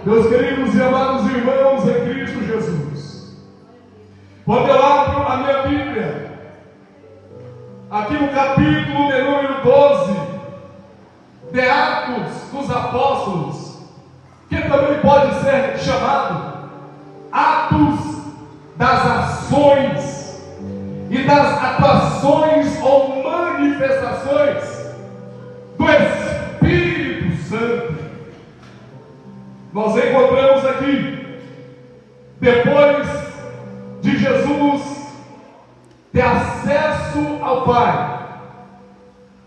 Meus queridos e amados irmãos em Cristo Jesus, quando eu abro a minha Bíblia, aqui no capítulo de número 12, de Atos dos Apóstolos, que também pode ser chamado Atos das Ações e das atuações ou manifestações do Espírito Santo, nós encontramos aqui, depois de Jesus ter acesso ao Pai,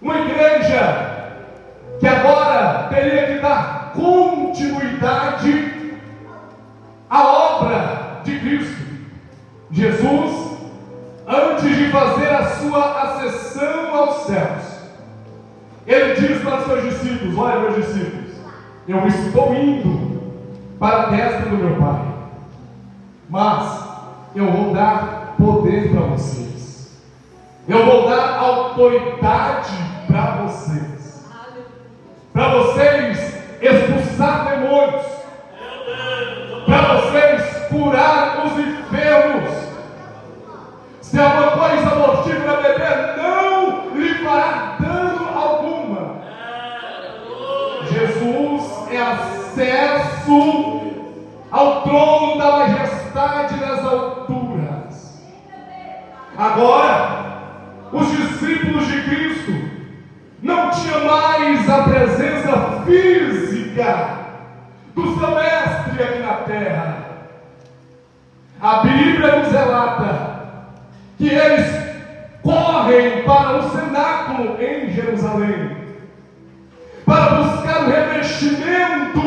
uma igreja que agora teria que dar continuidade à obra de Cristo. Jesus, antes de fazer a sua ascensão aos céus, ele diz para os seus discípulos: olha, meus discípulos, eu estou indo para a destra do meu Pai, mas eu vou dar poder para vocês, eu vou dar autoridade para vocês expulsar demônios, para vocês curar os enfermos. Se alguma coisa mortífera beber, não lhe fará dano alguma. Jesus é acesso ao trono da majestade das alturas. Agora, os discípulos de Cristo não tinham mais a presença física do seu mestre aqui na terra. A Bíblia nos relata que eles correm para o cenáculo em Jerusalém para buscar o revestimento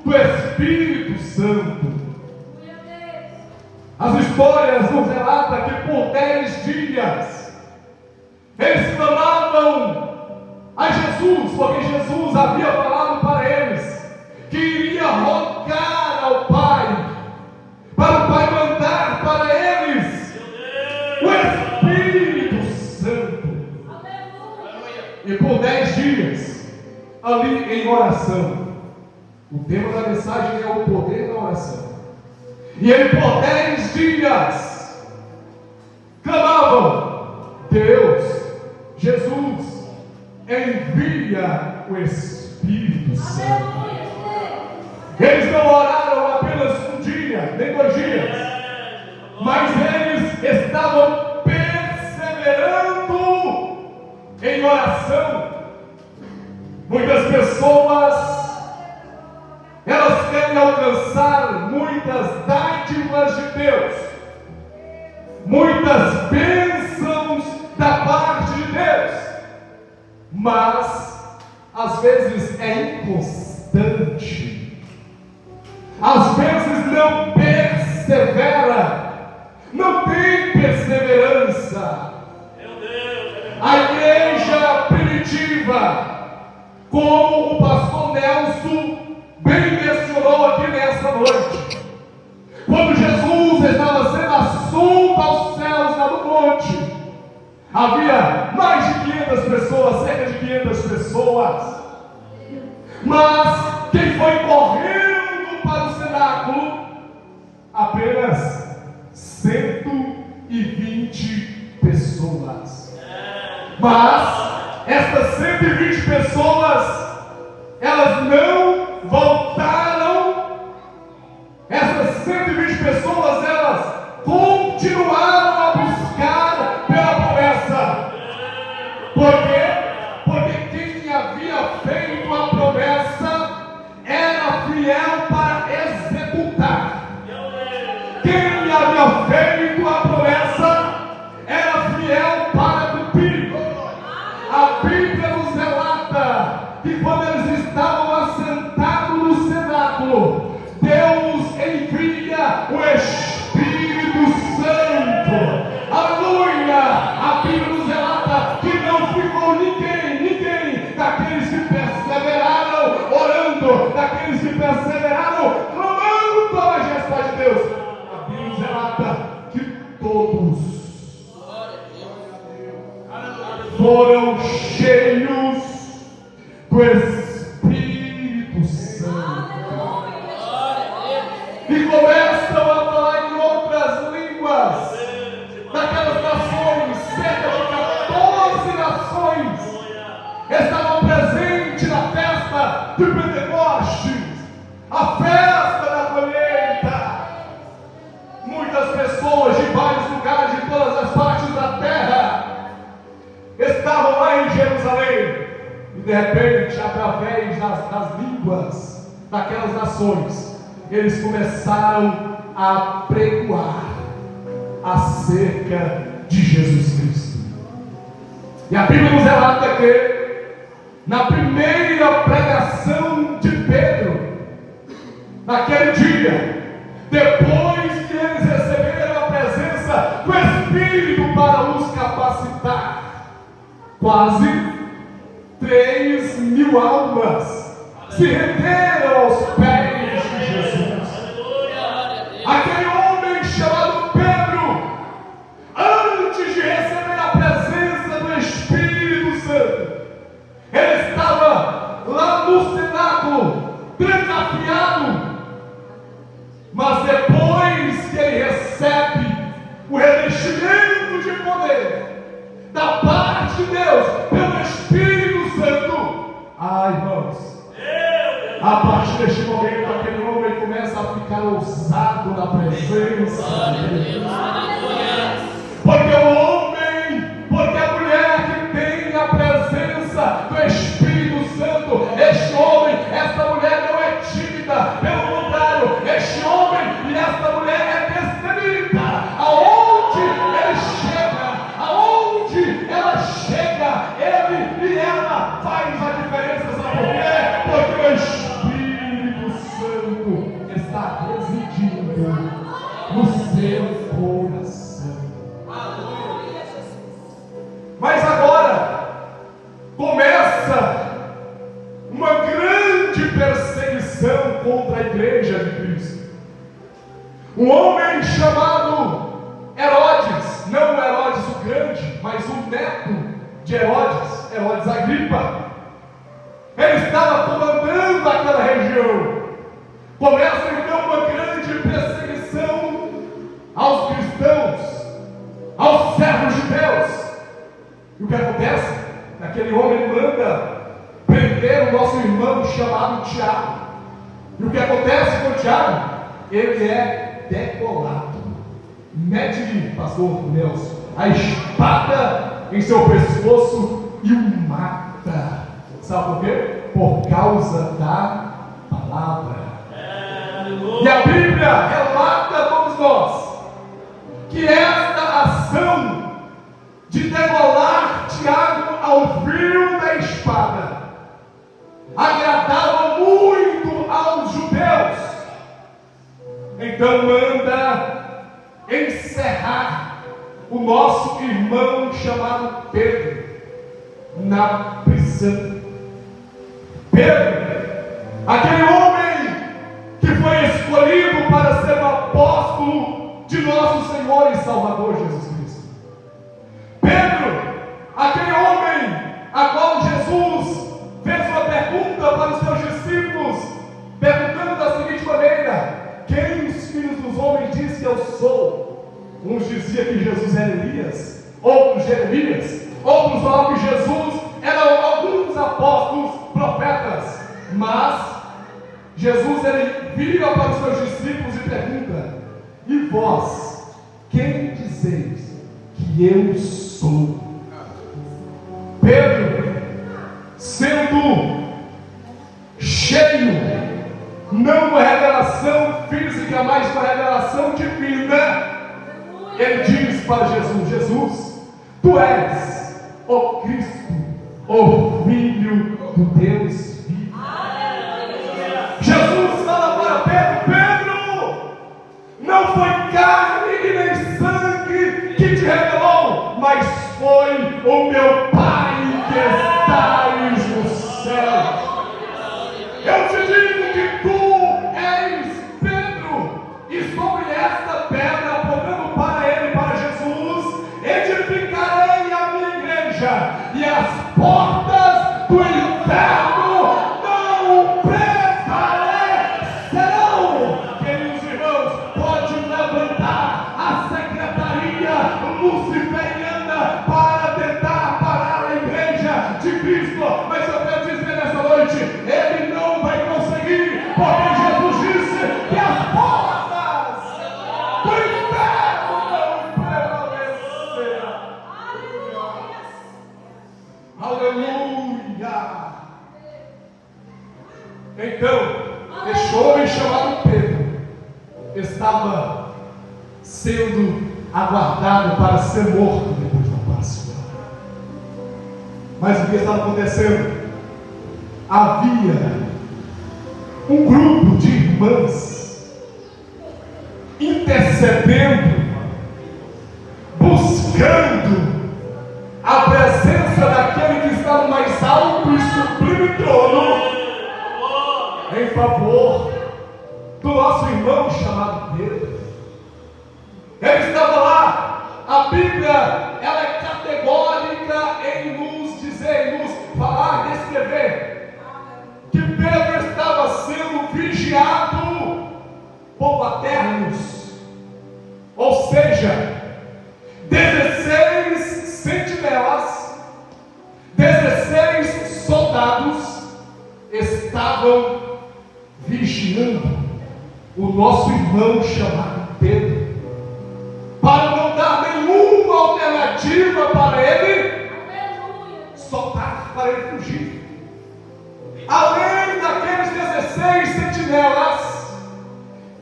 do Espírito Santo. As histórias nos relatam que por 10 dias eles clamavam a Jesus, porque Jesus havia falado para eles que iria rogar ao Pai, para o Pai mandar para eles o Espírito Santo. E por 10 dias, ali em oração, o tema da mensagem é o poder da oração. E ele por 10 dias clamavam: Deus, Jesus, envia o Espírito Santo. Eles não oraram apenas um dia, nem 2 dias, mas eles estavam perseverando em oração. Muitas pessoas, elas querem alcançar muitas dádivas de Deus, muitas bênçãos da parte de Deus, mas às vezes é inconstante, às vezes não persevera, não tem perseverança. A igreja primitiva, como o pastor Nelson bem mencionou aqui nessa noite, quando Jesus estava sendo assunto aos céus lá no monte, havia mais de 500 pessoas, cerca de 500 pessoas, mas quem foi correndo para o cenáculo? Apenas 120 pessoas. Mas essas 120 pessoas, elas não voltaram. Essas 120 pessoas, elas continuaram a buscar pela promessa. Por quê? Porque quem havia feito a promessa era fiel para executar. Quem havia feito a promessa era fiel para cumprir. A Bíblia nos relata que quando eles estavam assentados no cenáculo, Deus envia o Espírito Santo. Aleluia! A Bíblia nos relata que não ficou ninguém daqueles que perseveraram orando, daqueles que perseveraram clamando pela majestade de Deus. A Bíblia nos relata e começam a falar em outras línguas daquelas nações. Cerca de 14 nações estavam presentes na festa de Pentecostes, a festa da colheita. Muitas pessoas de vários lugares, de todas as partes da terra, estavam lá em Jerusalém, e de repente, através das línguas daquelas nações, eles começaram a pregoar acerca de Jesus Cristo. E a Bíblia nos relata que na primeira pregação de Pedro, naquele dia, depois que eles receberam a presença do Espírito para os capacitar, quase 3.000 almas se renderam aos pés de Jesus. Aquele homem chamado Pedro, antes de receber a presença do Espírito Santo, ele estava lá no cenáculo, trancafiado. Mas depois que ele recebe o revestimento de poder da parte de Deus, pelo Espírito Santo, irmãos, a partir deste momento, aquele homem começa a ficar ousado na presença de Deus. Porque o homem, porque a mulher que tem a presença do Espírito Santo, este homem, esta mulher não é tímida, pelo contrário, este homem e esta mulher é destemida. Aonde ele chega, aonde ela chega, ele e ela faz a diferença. Sabe por quê? Porque o Espírito Santo está residindo no seu coração. Mas agora começa uma grande perseguição contra a igreja de Cristo. Um homem chamado Herodes, não Herodes o Grande, mas o neto de Herodes, Herodes Agripa, ele estava comandando aquela região. Começa então uma grande perseguição aos cristãos, aos servos de Deus. E o que acontece? Aquele homem manda prender o nosso irmão chamado Tiago. E o que acontece com Tiago? Ele é decolado. Mete-lhe, pastor Nelson, a espada em seu pescoço e o mata. Sabe por quê? Por causa da palavra. E a Bíblia relata a todos nós que esta ação de degolar Tiago ao fio da espada agradava muito aos judeus. Então manda encerrar o nosso irmão chamado Pedro na prisão. Pedro, aquele homem que foi escolhido para ser o apóstolo de nosso Senhor e Salvador Jesus Cristo. Pedro, aquele homem a qual Jesus fez uma pergunta para os seus discípulos, perguntando da seguinte maneira: quem os filhos dos homens dizem que eu sou? Uns diziam que Jesus era Elias, outros Jeremias, outros falavam que Jesus era alguns apóstolos, profetas. Mas Jesus, ele vira para os seus discípulos e pergunta: e vós, quem dizeis que eu sou? Pedro, sendo cheio, não com revelação física, mas com revelação divina, ele diz para Jesus: Jesus, tu és o Cristo, o Filho do Deus vivo. Jesus fala para Pedro: Pedro, não foi carne e nem sangue que te revelou, mas foi o meu Pai que estás no céu. Eu te digo que tu és Pedro, e sobre esta pedra, apontando para ele, para Jesus, edificarei a minha igreja, e as portas do inferno chamado Pedro estava sendo aguardado para ser morto depois da Páscoa. Mas o que estava acontecendo? Havia um grupo de irmãs intercedendo, buscando a presença daquele que está no mais alto e sublime trono, em favor do nosso irmão chamado Pedro. Ele estava lá. A Bíblia, ela é categórica em nos dizer, em nos falar, descrever que Pedro estava sendo vigiado por paternos, ou seja, 16 sentinelas, 16 soldados estavam vigiando o nosso irmão chamado Pedro, para não dar nenhuma alternativa para ele soltar, para ele fugir. Além daqueles 16 sentinelas,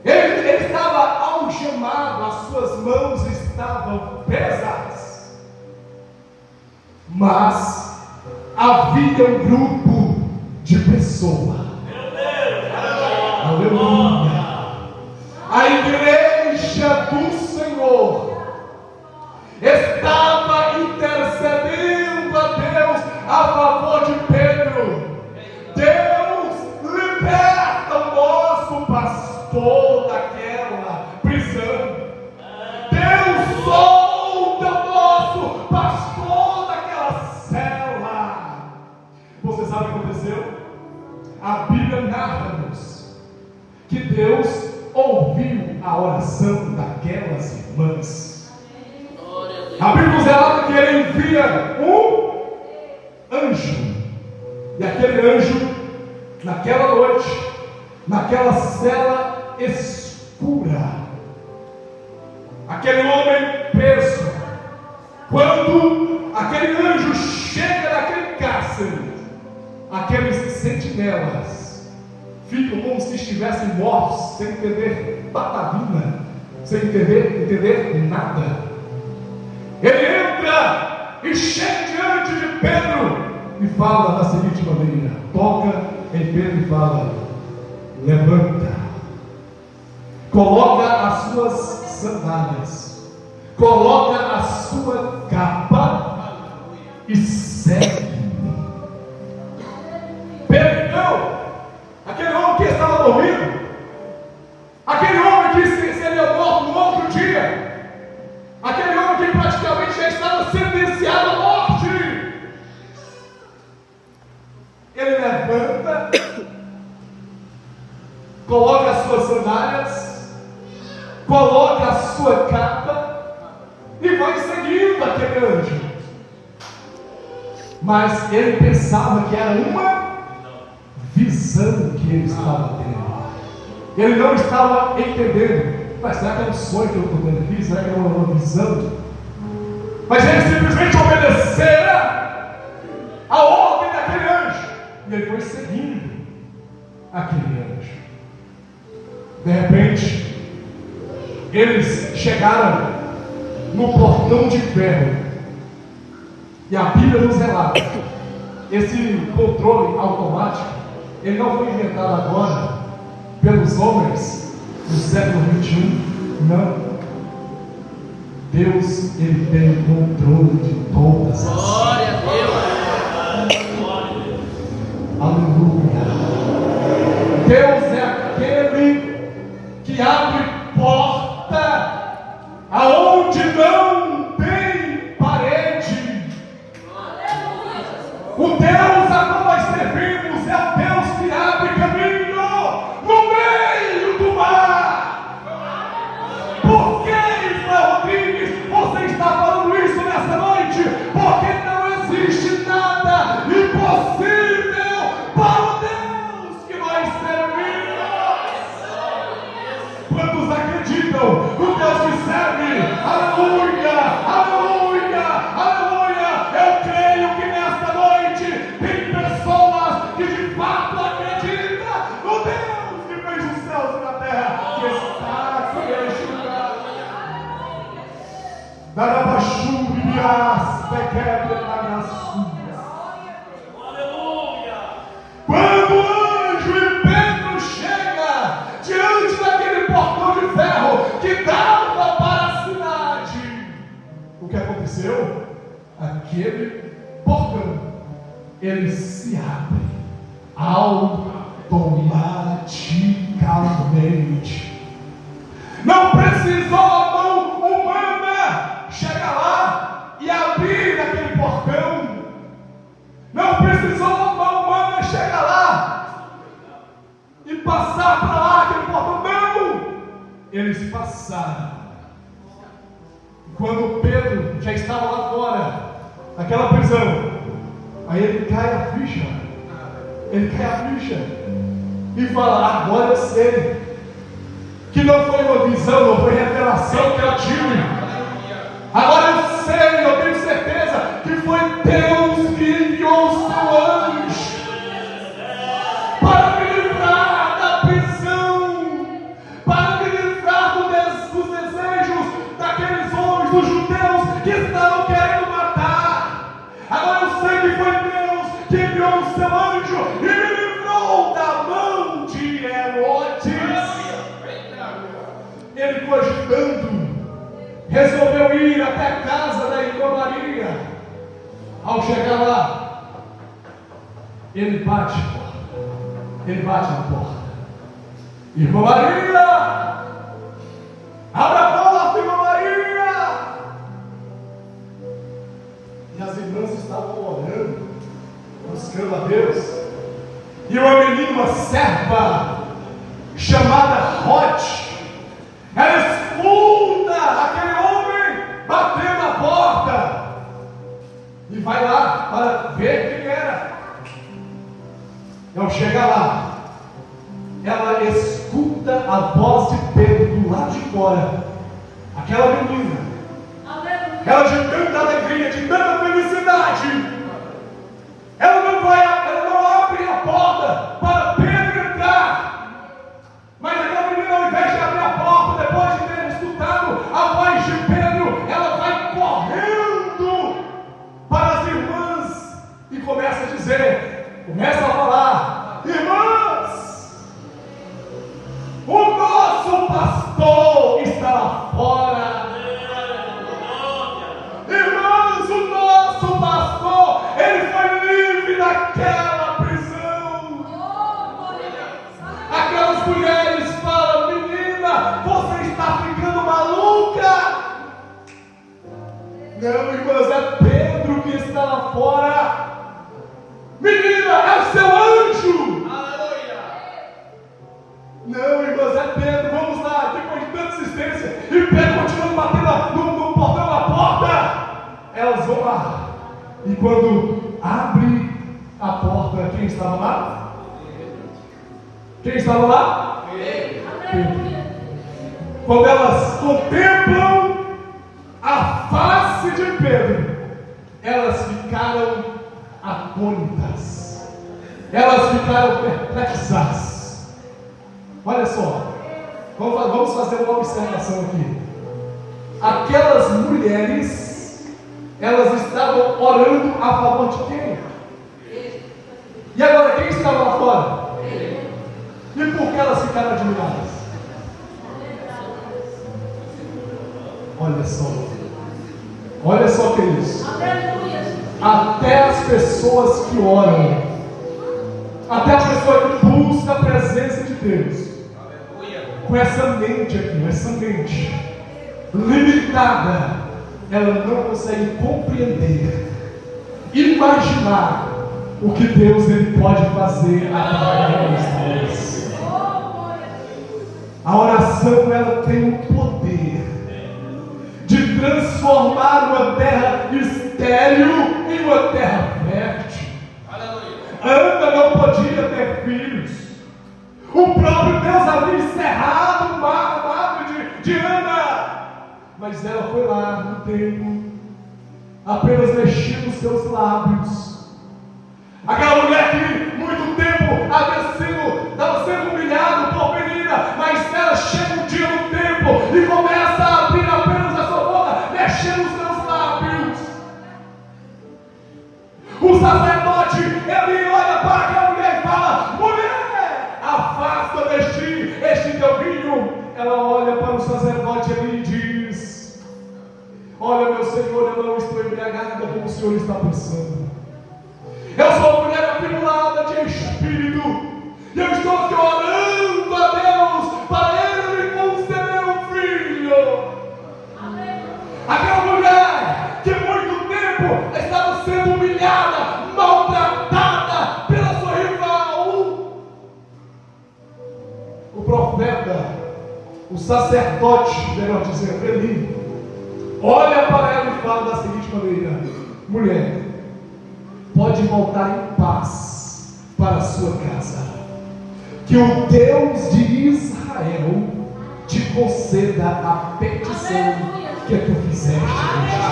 ele estava algemado, as suas mãos estavam pesadas. Mas havia um grupo de pessoas. Aleluia! A igreja do Senhor estava intercedendo a Deus a favor de Pedro. Deus, liberta o nosso pastor daquela prisão. Deus, solta o nosso pastor daquela cela. Você sabe o que aconteceu? A Bíblia narra-nos que Deus ouviu a oração daquelas irmãs. A Bíblia nos relata que ele envia um anjo, e aquele anjo, naquela noite, naquela cela escura, aquele homem preso, quando aquele anjo chega naquele cárcere, aqueles sentinelas ficam como se estivessem mortos, sem entender patavina, sem entender nada. Ele entra e chega diante de Pedro e fala da seguinte maneira: toca em Pedro e fala, levanta, coloca as suas sandálias, coloca a sua capa e segue. Pedro, então, aquele homem que estava dormindo, aquele homem que seria morto no outro dia, aquele homem que praticamente já estava sentenciado à morte, ele levanta, coloca as suas sandálias, coloca a sua capa e vai seguindo aquele anjo. Mas ele pensava que era uma visão que ele estava tendo. Ele não estava entendendo. Mas será que é um sonho que eu estou tendo aqui? Será que é uma visão? Mas ele simplesmente obedecera a ordem daquele anjo, e ele foi seguindo aquele anjo. De repente, eles chegaram no portão de ferro, e a Bíblia nos relata, esse controle automático, ele não foi inventado agora pelos homens do século 21, não. Deus, ele tem o controle de todas as coisas. Glória a Deus. Aleluia. Deus é aquele que abre porta aonde não tem parede. O Deus a qual nós servimos é o Deus que abre caminho no meio do mar. Por que, Israel Rodrigues, você está falando isso nessa noite? Porque não existe nada impossível para o Deus que nós servimos. Quantos acreditam no Deus que serve? Aleluia, aleluia, aleluia. Eu creio que nesta noite tem pessoas que de fato acreditam no Deus que fez os céus Quando o anjo e Pedro chega diante daquele portão de ferro que dava para a cidade, o que aconteceu? Aquele portão, ele se abre automaticamente. Não precisou a mão humana chegar lá e abrir aquele portão. Não precisou a mão humana chegar lá e passar para lá aquele portão. Não! Eles passaram. Quando Pedro já estava lá fora, naquela prisão, aí ele cai a ficha. Ele cai a ficha e fala: agora eu sei que não foi uma visão, não foi revelação que eu tive. Agora eu sei, eu tenho certeza que foi Deus que enviou o seu anjo para me livrar da prisão, para me livrar dos desejos daqueles homens, dos judeus que estavam querendo matar. Agora eu sei que foi Deus que enviou o seu anjo e me livrou da mão de Herodes. Ele, cogitando, resolveu ir até a casa da irmã Maria. Ao chegar lá, ele bate na porta. Irmã Maria, abre a porta, irmã Maria. E as irmãs estavam orando, buscando a Deus. E uma menina, uma serva chamada Rode, ela escuta aquele homem batendo na porta e vai lá para ver quem era. E ao chegar lá, ela escuta a voz de Pedro do lado de fora. Aquela menina, ela de tanta alegria, de tanta felicidade, ela não abre a porta para Pedro entrar. Mas aquela menina, ao invés de abrir a porta, depois de ter escutado a voz de Pedro, ela vai correndo para as irmãs e começa a falar: irmãs, o nosso pastor está lá fora. Irmãs, o nosso pastor, ele foi livre daquela prisão. Aquelas mulheres falam: menina, você está ficando maluca. Não, irmãs, é Pedro que está lá fora. Menina, é o seu anjo. Aleluia. Não, irmãs, é Pedro. Vamos lá, depois de tanta insistência, e Pedro continua batendo no portão da porta. Elas vão lá, e quando abre a porta, quem estava lá? Quem estava lá? Pedro. Quando elas contemplam a face de Pedro, elas ficaram atônitas, elas ficaram perplexas. Olha só, vamos fazer uma observação aqui. Aquelas mulheres, elas estavam orando a favor de quem? E agora, quem estava lá fora? E por que elas ficaram admiradas? Olha só, queridos. Até as pessoas que oram, até a pessoa que busca a presença de Deus, com essa mente aqui, essa mente limitada, ela não consegue compreender, imaginar o que Deus ele pode fazer através delas. A oração, ela tem o poder de transformar uma terra estéril em uma terra fértil. Ana não podia ter filhos. O próprio Deus havia encerrado o madre de Ana. Mas ela foi lá no templo, apenas mexendo os seus lábios. Aquela mulher que muito tempo estava sendo humilhada por menina, mas ela chega um dia no templo e começa a abrir apenas a sua boca, mexendo os Senhor, eu não estou embriagada como o Senhor está pensando. Eu sou uma mulher atribulada de espírito, e eu estou aqui orando a Deus para Ele me conceder um filho. Aquela mulher que muito tempo estava sendo humilhada, maltratada pela sua rival. O profeta, o sacerdote, melhor dizendo, Eli, olha para ela e fala da seguinte maneira: mulher, pode voltar em paz para a sua casa, que o Deus de Israel te conceda a petição que tu fizeste hoje.